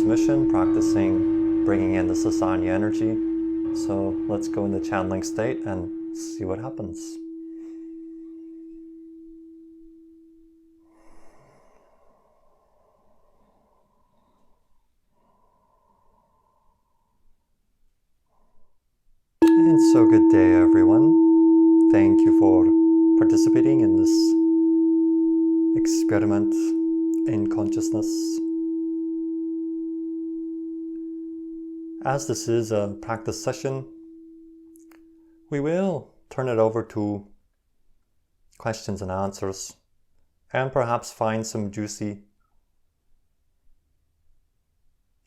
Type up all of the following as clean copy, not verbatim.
transmission, practicing bringing in the Sassani energy. So let's go in the channeling state and see what happens. And so good day everyone. Thank you for participating in this experiment in consciousness. As this is a practice session, we will turn it over to questions and answers and perhaps find some juicy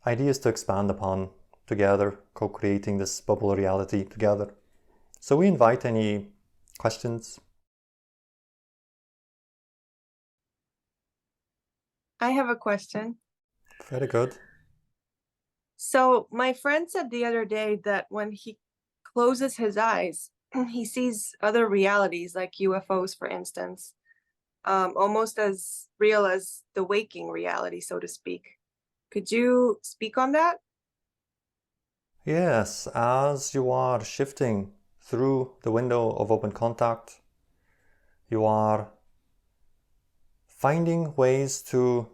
ideas to expand upon together, co-creating this bubble reality together. So we invite any questions. I have a question. Very good. So my friend said the other day that when he closes his eyes, he sees other realities like UFOs, for instance, almost as real as the waking reality, so to speak. Could you speak on that? Yes, as you are shifting through the window of open contact, you are finding ways to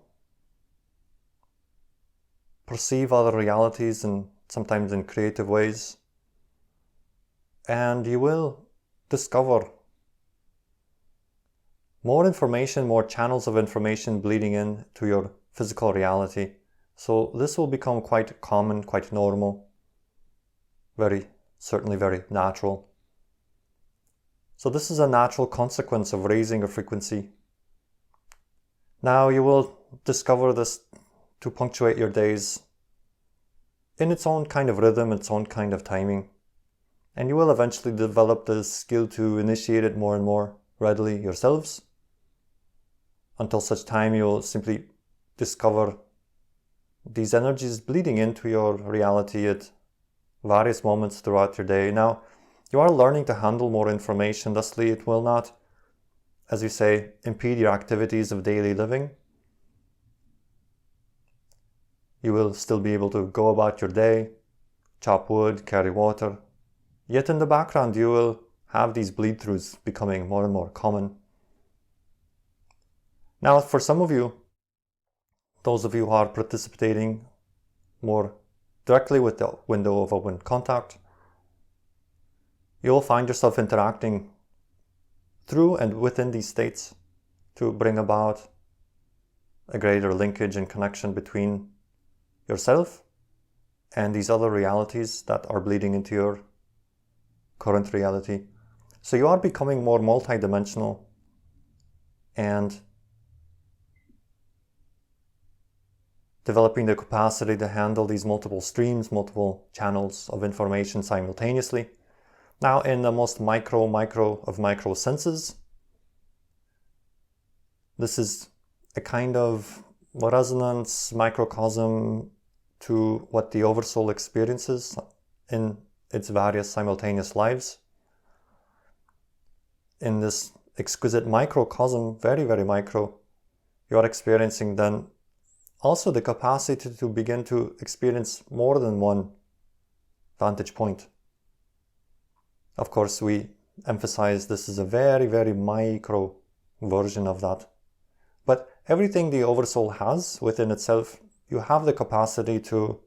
perceive other realities and sometimes in creative ways. And you will discover more information, more channels of information bleeding in to your physical reality. So this will become quite common, quite normal, certainly very natural. So this is a natural consequence of raising a frequency. Now you will discover this to punctuate your days in its own kind of rhythm, its own kind of timing. And you will eventually develop the skill to initiate it more and more readily yourselves, until such time you'll simply discover these energies bleeding into your reality at various moments throughout your day. Now, you are learning to handle more information, thusly it will not, as you say, impede your activities of daily living. You will still be able to go about your day, chop wood, carry water, yet in the background you will have these bleed-throughs becoming more and more common. Now, for some of you, those of you who are participating more directly with the window of open contact, you'll find yourself interacting through and within these states to bring about a greater linkage and connection between yourself and these other realities that are bleeding into your current reality. So you are becoming more multidimensional and developing the capacity to handle these multiple streams, multiple channels of information simultaneously. Now, in the most micro of micro senses, this is a kind of resonance microcosm to what the Oversoul experiences in its various simultaneous lives. In this exquisite microcosm, very, very micro, you are experiencing then also the capacity to begin to experience more than one vantage point. Of course, we emphasize this is a very, very micro version of that. But everything the Oversoul has within itself, you have the capacity to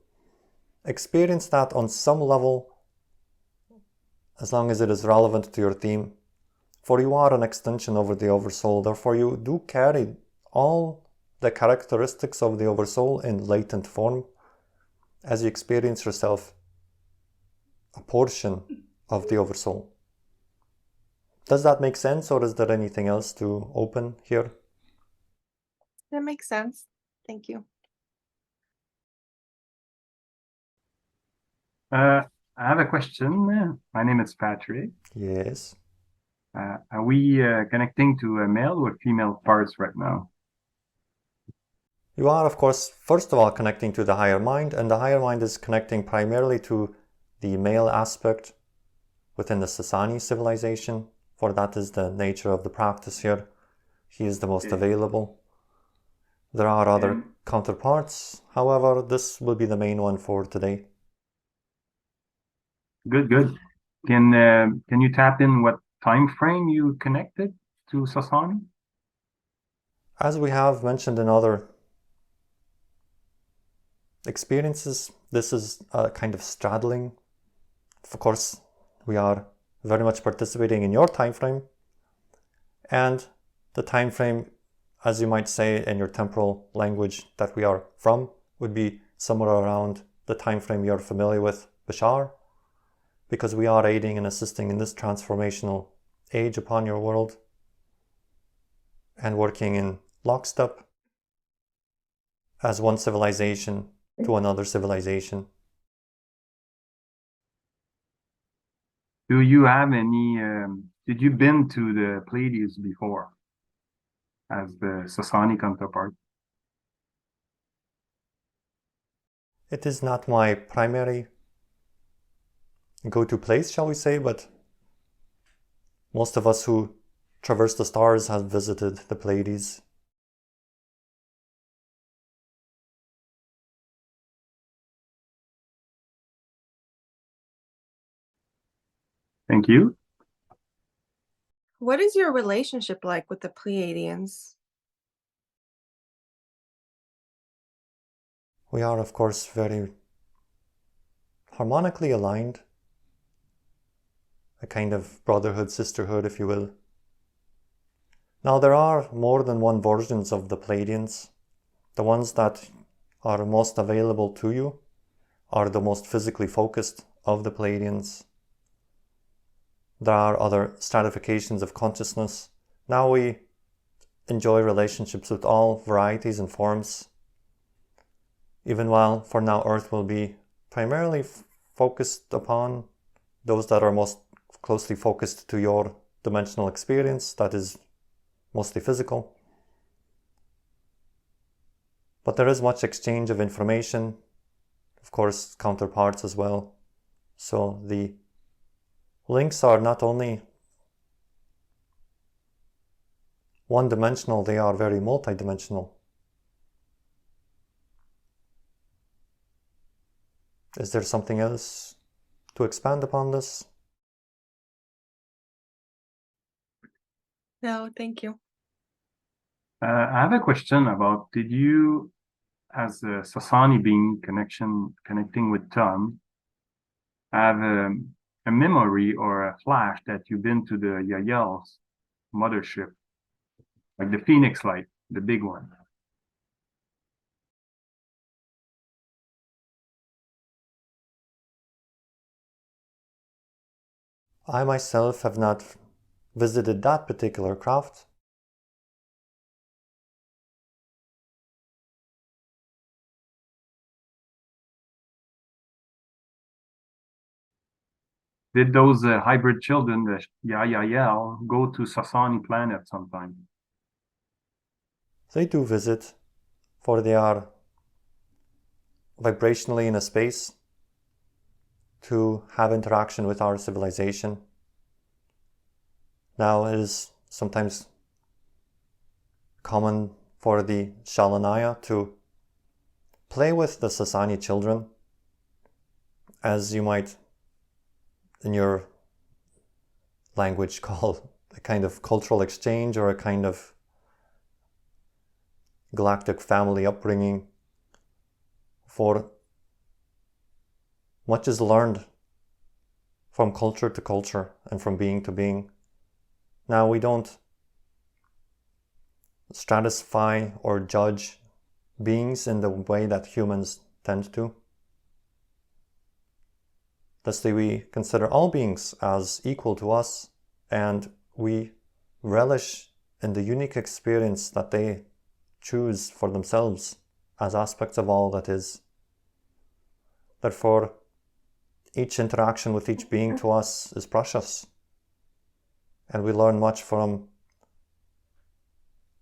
experience that on some level, as long as it is relevant to your theme. For you are an extension of the Oversoul, therefore you do carry all the characteristics of the Oversoul in latent form as you experience yourself a portion of the Oversoul. Does that make sense, or is there anything else to open here? That makes sense. Thank you. I have a question. My name is Patrick. Yes. Are we connecting to a male or female parts right now? You are, of course, first of all connecting to the higher mind, and the higher mind is connecting primarily to the male aspect within the Sassani civilization, for that is the nature of the practice here. He is the most available. There are other counterparts. However, this will be the main one for today. Good, good. Can you tap in what time frame you connected to Sassani? As we have mentioned in other experiences, this is a kind of straddling. Of course, we are very much participating in your time frame, and the time frame, as you might say in your temporal language that we are from, would be somewhere around the time frame you're familiar with, Bashar, because we are aiding and assisting in this transformational age upon your world and working in lockstep as one civilization to another civilization. Do you have any, did you been to the Pleiades before as the Sassani counterpart? It is not my primary go-to place, shall we say, but most of us who traverse the stars have visited the Pleiades. Thank you. What is your relationship like with the Pleiadians? We are, of course, very harmonically aligned, a kind of brotherhood, sisterhood, if you will. Now, there are more than one versions of the Pleiadians. The ones that are most available to you are the most physically focused of the Pleiadians. There are other stratifications of consciousness. Now we enjoy relationships with all varieties and forms, even while for now Earth will be primarily focused upon those that are most closely focused to your dimensional experience, that is mostly physical. But there is much exchange of information, of course, counterparts as well. So the links are not only one-dimensional, they are very multidimensional. Is there something else to expand upon this? No, thank you. I have a question about, did you, as a Sassani being connecting with Tom, have a memory or a flash that you've been to the Yahyel's mothership, like the Phoenix Light, the big one? I myself have not visited that particular craft. Did those hybrid children, the Yahyel, go to Sassani planet sometime? They do visit, for they are vibrationally in a space to have interaction with our civilization. Now it is sometimes common for the Shalanaya to play with the Sassani children, as you might in your language call a kind of cultural exchange or a kind of galactic family upbringing, for much is learned from culture to culture and from being to being. Now we don't stratify or judge beings in the way that humans tend to. Thusly, we consider all beings as equal to us, and we relish in the unique experience that they choose for themselves as aspects of all that is. Therefore, each interaction with each being to us is precious, and we learn much from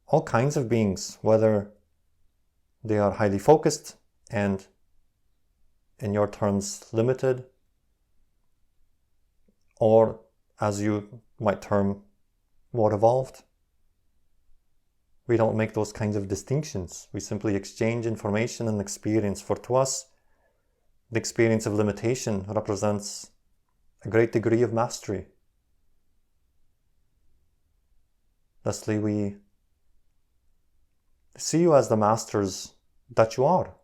all kinds of beings, whether they are highly focused and, in your terms, limited, or, as you might term, more evolved. we don't make those kinds of distinctions. We simply exchange information and experience. For to us, the experience of limitation represents a great degree of mastery. Thusly, we see you as the masters that you are,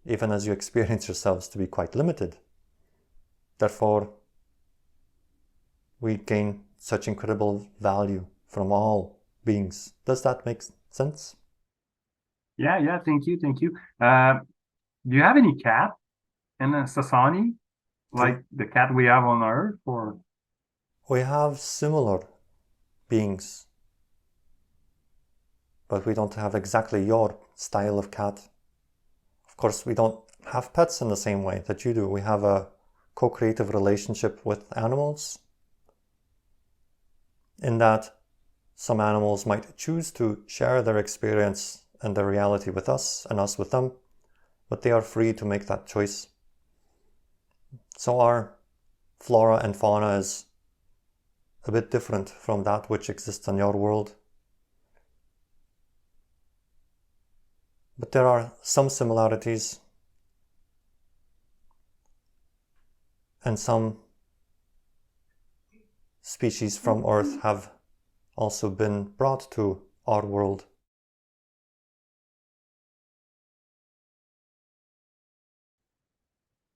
even as you experience yourselves to be quite limited. Therefore, we gain such incredible value from all beings. Does that make sense? Yeah, thank you. Do you have any cat in a Sassani? Like the cat we have on Earth, or? We have similar beings, but we don't have exactly your style of cat. Of course, we don't have pets in the same way that you do. We have a co-creative relationship with animals, in that some animals might choose to share their experience and their reality with us and us with them, but they are free to make that choice. So our flora and fauna is a bit different from that which exists in your world. But there are some similarities, and some species from Earth have also been brought to our world.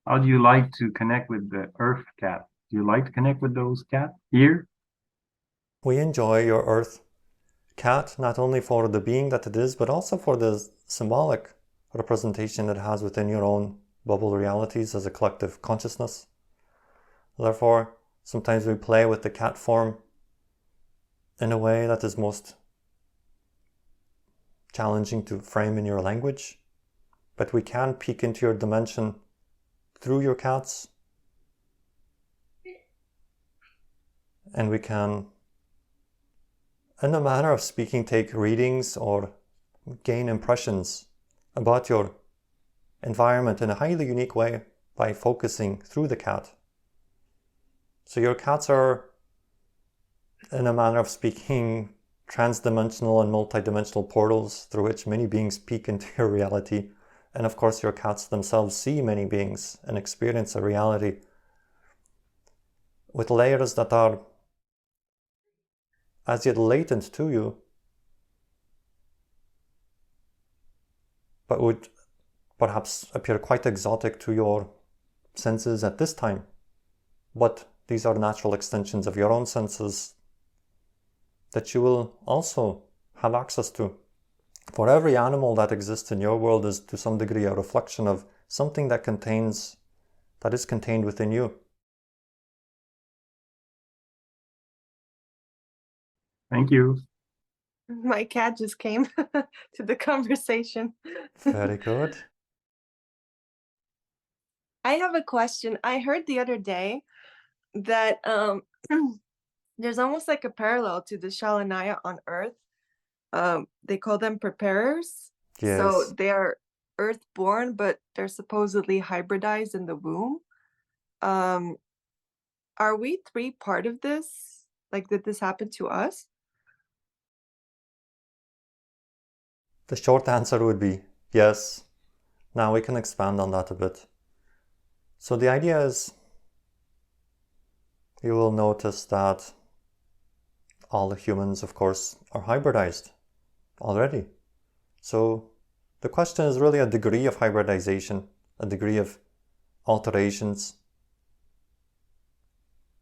How do you like to connect with the Earth cat? Do you like to connect with those cats here? We enjoy your Earth cat not only for the being that it is, but also for the symbolic representation it has within your own bubble realities as a collective consciousness. Therefore, sometimes we play with the cat form in a way that is most challenging to frame in your language, but we can peek into your dimension through your cats, and we can, in a manner of speaking, take readings or gain impressions about your environment in a highly unique way by focusing through the cat. So your cats are, in a manner of speaking, trans-dimensional and multi-dimensional portals through which many beings peek into your reality. And of course, your cats themselves see many beings and experience a reality with layers that are as yet latent to you, but would perhaps appear quite exotic to your senses at this time. But these are natural extensions of your own senses that you will also have access to. For every animal that exists in your world is to some degree a reflection of something that is contained within you. Thank you. My cat just came to the conversation. Very good. I have a question. I heard the other day that there's almost like a parallel to the Shalanaya on Earth. They call them preparers. So Yes. they are Earth-born, but they're supposedly hybridized in the womb. Are we three part of this? Like, did this happen to us? The short answer would be yes. Now we can expand on that a bit. So the idea is, you will notice that all the humans, of course, are hybridized already. So the question is really a degree of hybridization, a degree of alterations.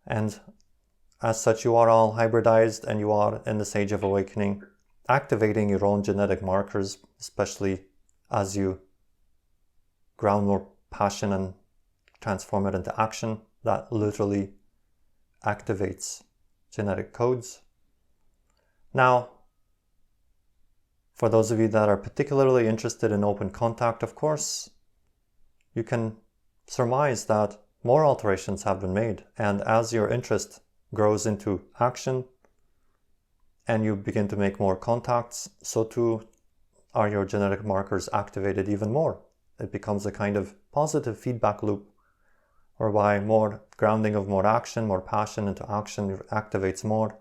And as such, you are all hybridized, and you are in the stage of awakening, activating your own genetic markers, especially as you ground more passion and transform it into action. That literally activates genetic codes. Now, for those of you that are particularly interested in open contact, of course, you can surmise that more alterations have been made. And as your interest grows into action and you begin to make more contacts, so too are your genetic markers activated even more. It becomes a kind of positive feedback loop, whereby more grounding of more action, more passion into action activates more.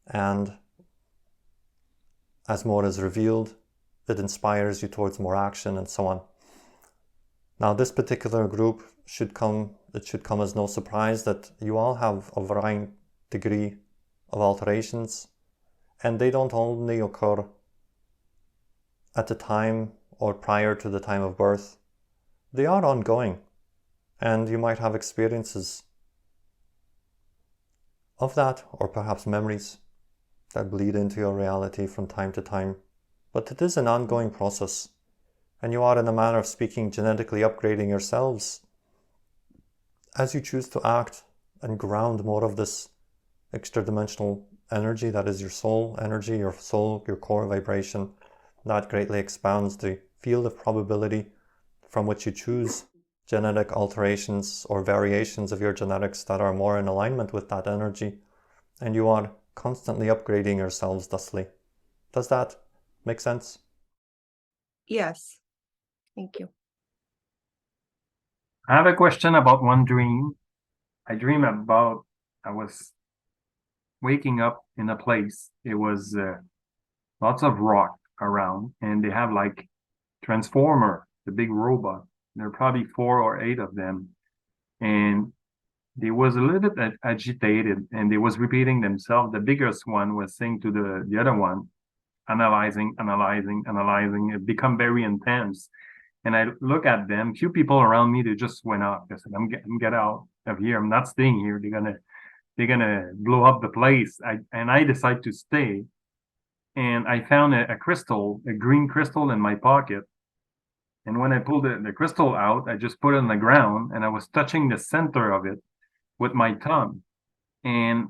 And as more is revealed, it inspires you towards more action and so on. Now, this particular group should come as no surprise that you all have a varying degree of alterations, and they don't only occur at the time or prior to the time of birth. They are ongoing, and you might have experiences of that, or perhaps memories that bleed into your reality from time to time. But it is an ongoing process, and you are, in a manner of speaking, genetically upgrading yourselves as you choose to act and ground more of this extra-dimensional energy that is your soul energy, your soul, your core vibration. That greatly expands the field of probability from which you choose genetic alterations or variations of your genetics that are more in alignment with that energy, and you are constantly upgrading yourselves thusly. Does that make sense? Yes. Thank you. I have a question about one dream. I dream about I was waking up in a place. It was lots of rock around, and they have like Transformer, the big robot. There are probably 4 or 8 of them, and they was a little bit agitated, and they was repeating themselves. The biggest one was saying to the other one, analyzing. It become very intense. And I look at them, few people around me, they just went out. They said, I'm get out of here. I'm not staying here. They're gonna blow up the place. I decide to stay. And I found a crystal, a green crystal in my pocket. And when I pulled the crystal out, I just put it on the ground, and I was touching the center of it with my thumb. And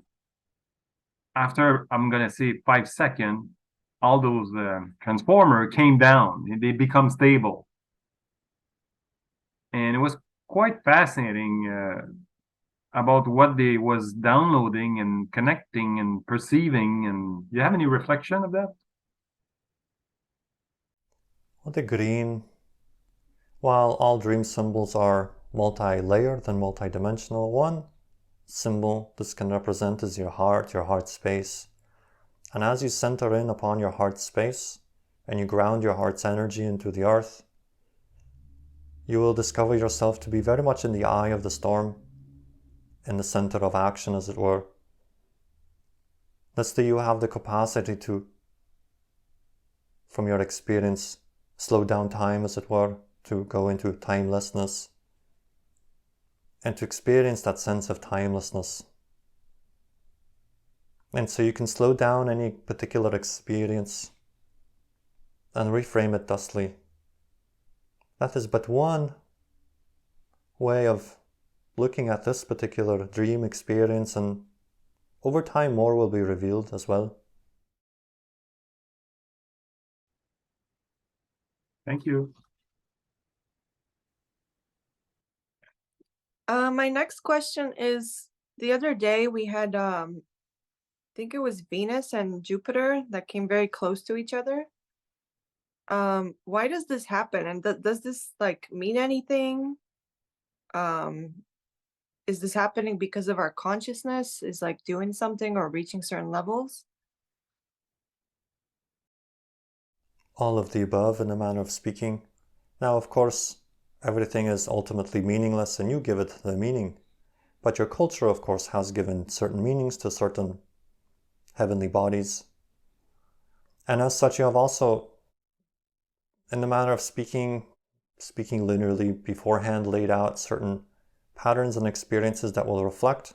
after, I'm gonna say 5 seconds, all those transformer came down. They become stable. And it was quite fascinating about what they was downloading and connecting and perceiving. And do you have any reflection of that? Well, the green, while all dream symbols are multi-layered and multi-dimensional, one symbol this can represent is your heart space. And as you center in upon your heart space and you ground your heart's energy into the earth, you will discover yourself to be very much in the eye of the storm, in the center of action, as it were. Thus, you have the capacity to, from your experience, slow down time, as it were, to go into timelessness, and to experience that sense of timelessness. And so you can slow down any particular experience and reframe it thusly. That is but one way of looking at this particular dream experience, and over time more will be revealed as well. Thank you. My next question is, the other day we had, I think it was Venus and Jupiter that came very close to each other. Why does this happen? And does this like mean anything? Is this happening because of our consciousness is like doing something or reaching certain levels? All of the above, in a manner of speaking. Now, of course, everything is ultimately meaningless and you give it the meaning. But your culture, of course, has given certain meanings to certain heavenly bodies. And as such, you have also, in the manner of speaking linearly beforehand, laid out certain patterns and experiences that will reflect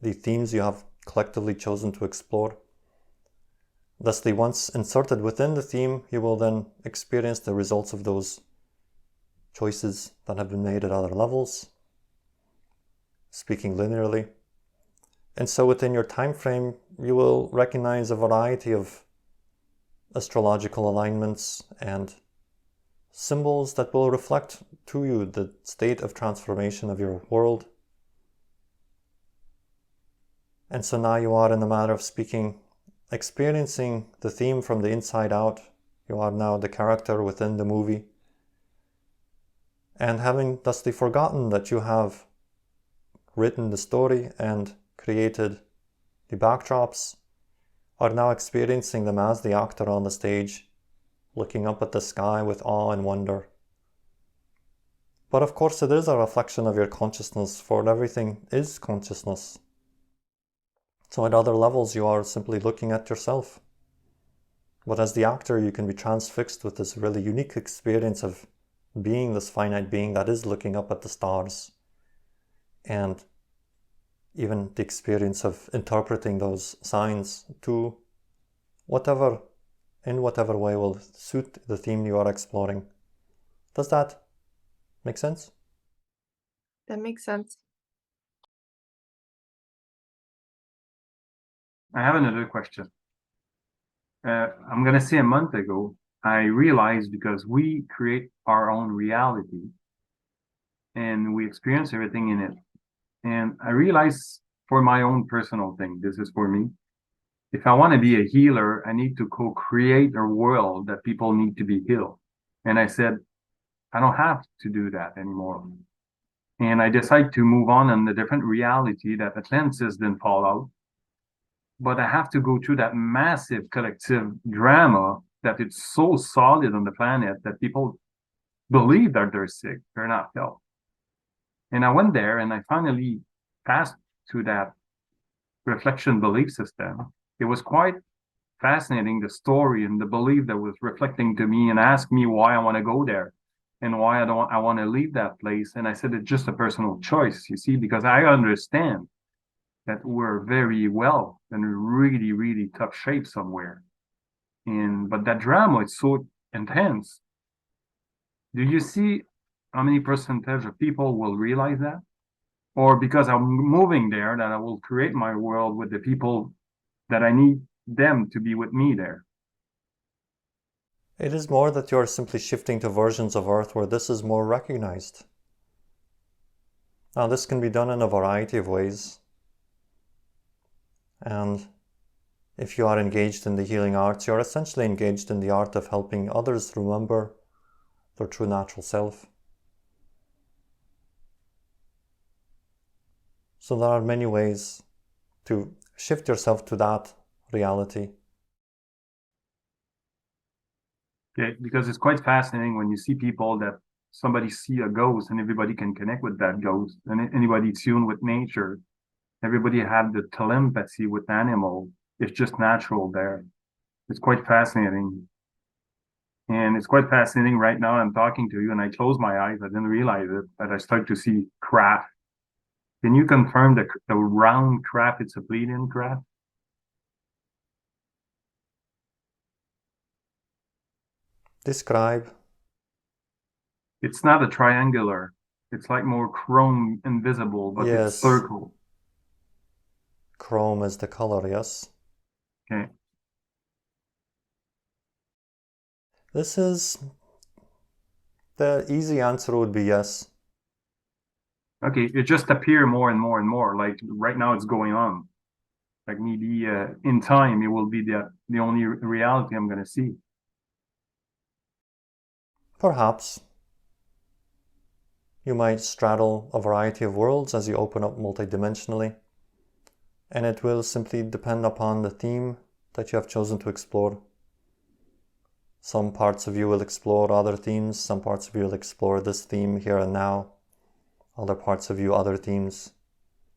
the themes you have collectively chosen to explore. Thusly, once inserted within the theme, you will then experience the results of those choices that have been made at other levels, speaking linearly. And so within your time frame, you will recognize a variety of astrological alignments and symbols that will reflect to you the state of transformation of your world. And so now you are, in the manner of speaking, experiencing the theme from the inside out. You are now the character within the movie. And having thusly forgotten that you have written the story and created the backdrops, are now experiencing them as the actor on the stage, looking up at the sky with awe and wonder. But of course it is a reflection of your consciousness, for everything is consciousness. So at other levels you are simply looking at yourself. But as the actor you can be transfixed with this really unique experience of being this finite being that is looking up at the stars, and even the experience of interpreting those signs to in whatever way will suit the theme you are exploring. Does that make sense? That makes sense. I have another question. I'm going to say a month ago, I realized because we create our own reality and we experience everything in it. And I realized for my own personal thing, this is for me, if I want to be a healer, I need to co-create a world that people need to be healed. And I said, I don't have to do that anymore. And I decided to move on in a different reality that Atlantis didn't fall out. But I have to go through that massive collective drama that it's so solid on the planet that people believe that they're sick, they're not healthy. And I went there and I finally passed through that reflection belief system. It was quite fascinating, the story and the belief that was reflecting to me and asked me why I want to go there and why I want to leave that place. And I said, it's just a personal choice, you see, because I understand that we're very well in really, really tough shape somewhere. But that drama is so intense. Do you see how many percentage of people will realize that? Or because I'm moving there, that I will create my world with the people that I need them to be with me there? It is more that you are simply shifting to versions of Earth where this is more recognized. Now this can be done in a variety of ways. And if you are engaged in the healing arts, you are essentially engaged in the art of helping others remember their true natural self. So there are many ways to shift yourself to that reality. Okay, because it's quite fascinating when you see people that somebody see a ghost and everybody can connect with that ghost, and anybody tuned with nature, everybody had the telepathy with animal. It's just natural there. It's quite fascinating. And it's quite fascinating right now. I'm talking to you and I close my eyes. I didn't realize it, but I start to see craft. Can you confirm the round craft, it's a Pleiadian craft? Describe. It's not a triangular. It's like more chrome invisible, but it's Yes. circle. Chrome is the color, yes. Okay. This is... the easy answer would be yes. Okay, it just appear more and more and more. Like right now it's going on. Like maybe in time it will be the only reality I'm going to see. Perhaps. You might straddle a variety of worlds as you open up multidimensionally, and it will simply depend upon the theme that you have chosen to explore. Some parts of you will explore other themes, some parts of you will explore this theme here and now, other parts of you other themes.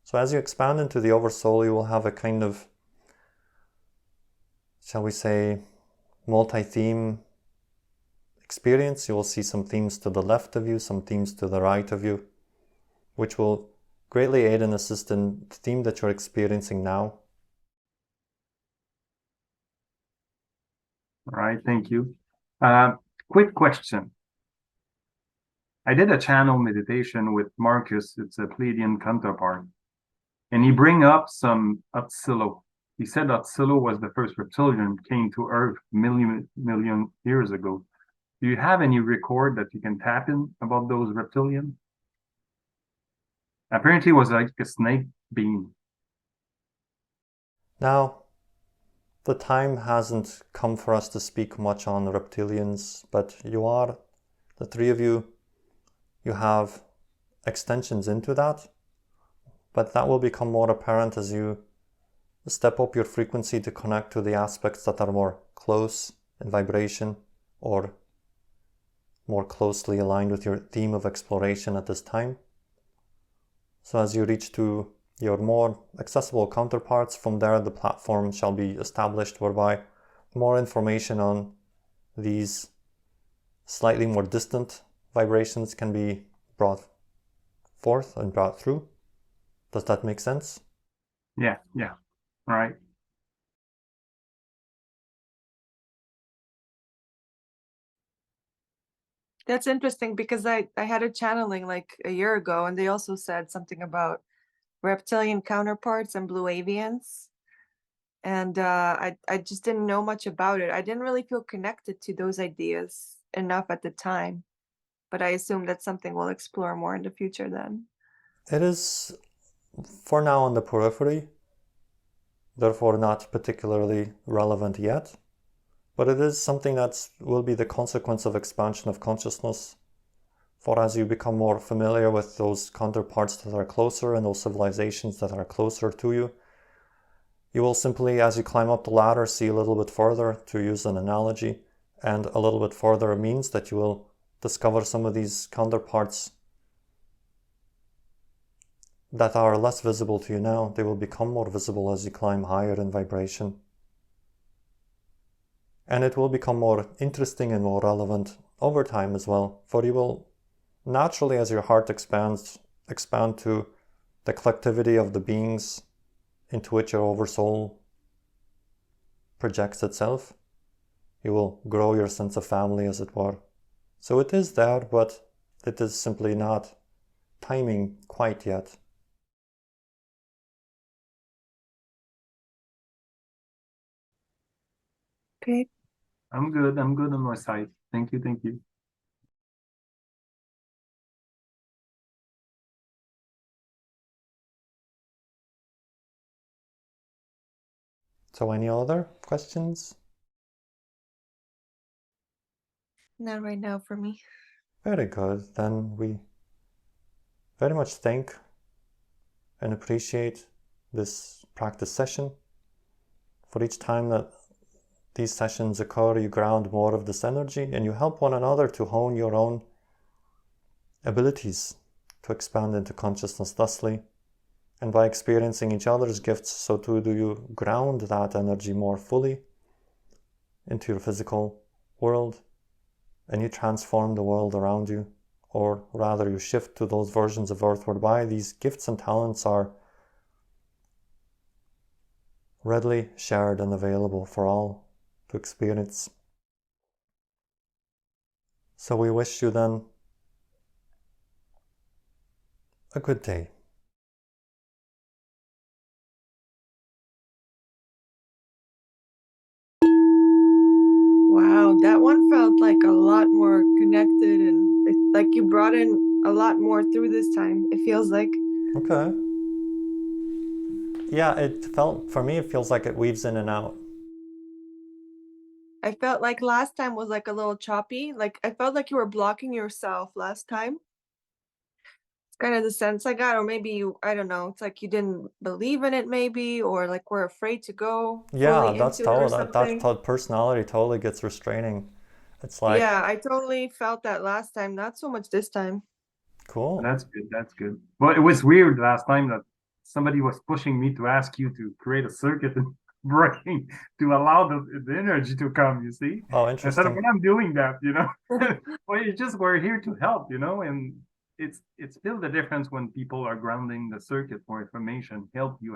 So as you expand into the Oversoul, you will have a kind of, shall we say, multi-theme experience. You will see some themes to the left of you, some themes to the right of you, which will greatly aid and assist in the theme that you're experiencing now. All right, thank you. Quick question. I did a channel meditation with Marcus, it's a Pleiadian counterpart, and he bring up some Atzilo. He said Atzilo was the first reptilian came to Earth million years ago. Do you have any record that you can tap in about those reptilians? Apparently it was like a snake being. Now, the time hasn't come for us to speak much on reptilians, but the three of you, you have extensions into that, but that will become more apparent as you step up your frequency to connect to the aspects that are more close in vibration or more closely aligned with your theme of exploration at this time. So as you reach to your more accessible counterparts, from there the platform shall be established whereby more information on these slightly more distant vibrations can be brought forth and brought through. Does that make sense? Yeah. All right. That's interesting because I had a channeling like a year ago, and they also said something about reptilian counterparts and blue avians. And I just didn't know much about it. I didn't really feel connected to those ideas enough at the time, but I assume that's something we'll explore more in the future then. It is for now on the periphery, therefore not particularly relevant yet, but it is something that will be the consequence of expansion of consciousness. For as you become more familiar with those counterparts that are closer and those civilizations that are closer to you, you will simply, as you climb up the ladder, see a little bit further, to use an analogy, and a little bit further means that you will discover some of these counterparts that are less visible to you now. They will become more visible as you climb higher in vibration. And it will become more interesting and more relevant over time as well, for you will naturally, as your heart expands, expand to the collectivity of the beings into which your oversoul projects itself. You will grow your sense of family, as it were. So it is there, but it is simply not timing quite yet. Okay. I'm good on my side. Thank you. So any other questions? Not right now for me. Very good. Then we very much thank and appreciate this practice session. For each time that these sessions occur, you ground more of this energy and you help one another to hone your own abilities to expand into consciousness thusly. And by experiencing each other's gifts, so too do you ground that energy more fully into your physical world, and you transform the world around you, or rather you shift to those versions of Earth whereby these gifts and talents are readily shared and available for all to experience. So we wish you then a good day. Wow, that one felt like a lot more connected, and like you brought in a lot more through this time, it feels like. Okay. Yeah, for me, it feels like it weaves in and out. I felt like last time was like a little choppy. Like I felt like you were blocking yourself last time. It's kind of the sense I got, or maybe you, I don't know, it's like you didn't believe in it maybe, or like we're afraid to go Yeah, fully that's into it or total. That something. personality totally gets restraining. It's like, Yeah, I totally felt that last time, not so much this time. cool. That's good. Well, it was weird last time that somebody was pushing me to ask you to create a circuit and breaking to allow the energy to come, you see? Oh, I said, interesting. when I'm doing that, well, it's just we're here to help, and it's still the difference when people are grounding the circuit for information, help you.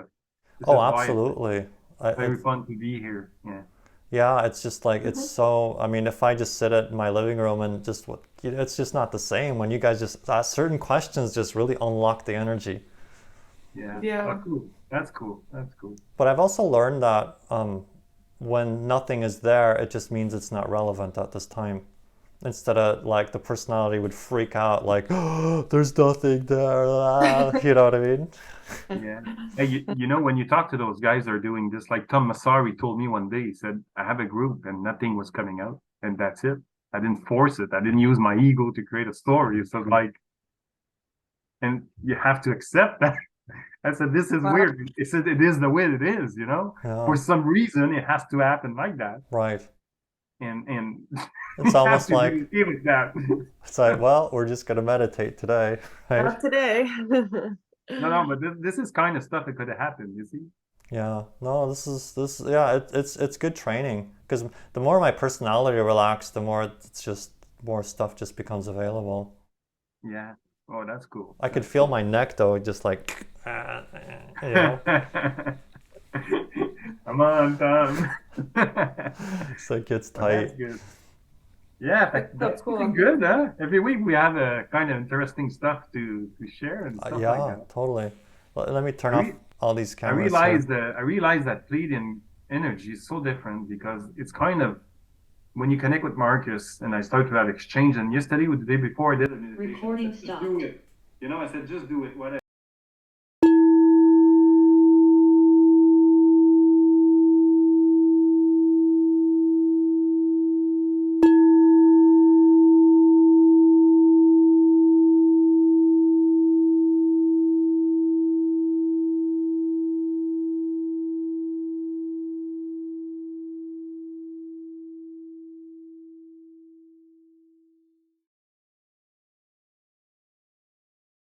This Oh, is why it's absolutely. very fun to be here. Yeah. Yeah, it's just like, it's Mhm. so, I mean, if I just sit at my living room and just, it's just not the same when you guys just ask certain questions, just really unlock the energy. Yeah. Yeah. Oh, cool. That's cool. That's cool. But I've also learned that when nothing is there, it just means it's not relevant at this time. Instead of like the personality would freak out, like, oh, there's nothing there. You know what I mean? Yeah. Hey, when you talk to those guys that are doing this, like Tom Massari told me one day, he said, I have a group and nothing was coming out, and that's it. I didn't force it. I didn't use my ego to create a story. So like, and you have to accept that. I said, this is Wow. weird. It said, it is the way it is, you know? Yeah. For some reason, it has to happen like that. Right. And It's we almost have to like, be okay with that. it's like, well, we're just going to meditate today, right? Not today. No, but this is kind of stuff that could have happened, you see? Yeah, no, yeah, it's good training because the more my personality relaxed, the more it's just more stuff just becomes available. Yeah. Oh, that's cool. I could feel my neck though, just like, you know, Come on, Tom. it's like it's Well, that's tight. good. Yeah, that's cool. pretty good, huh? Every week we have a kind of interesting stuff to share and stuff like Yeah, that. totally. Let me turn I off re- all these I cameras here. realized that Pleiadian energy is so different because it's kind of when you connect with Marcus and I start to have exchange. And yesterday, or the day before, I did a meditation. Recording I said, just do stopped. it. You know, I said, just do it. Whatever.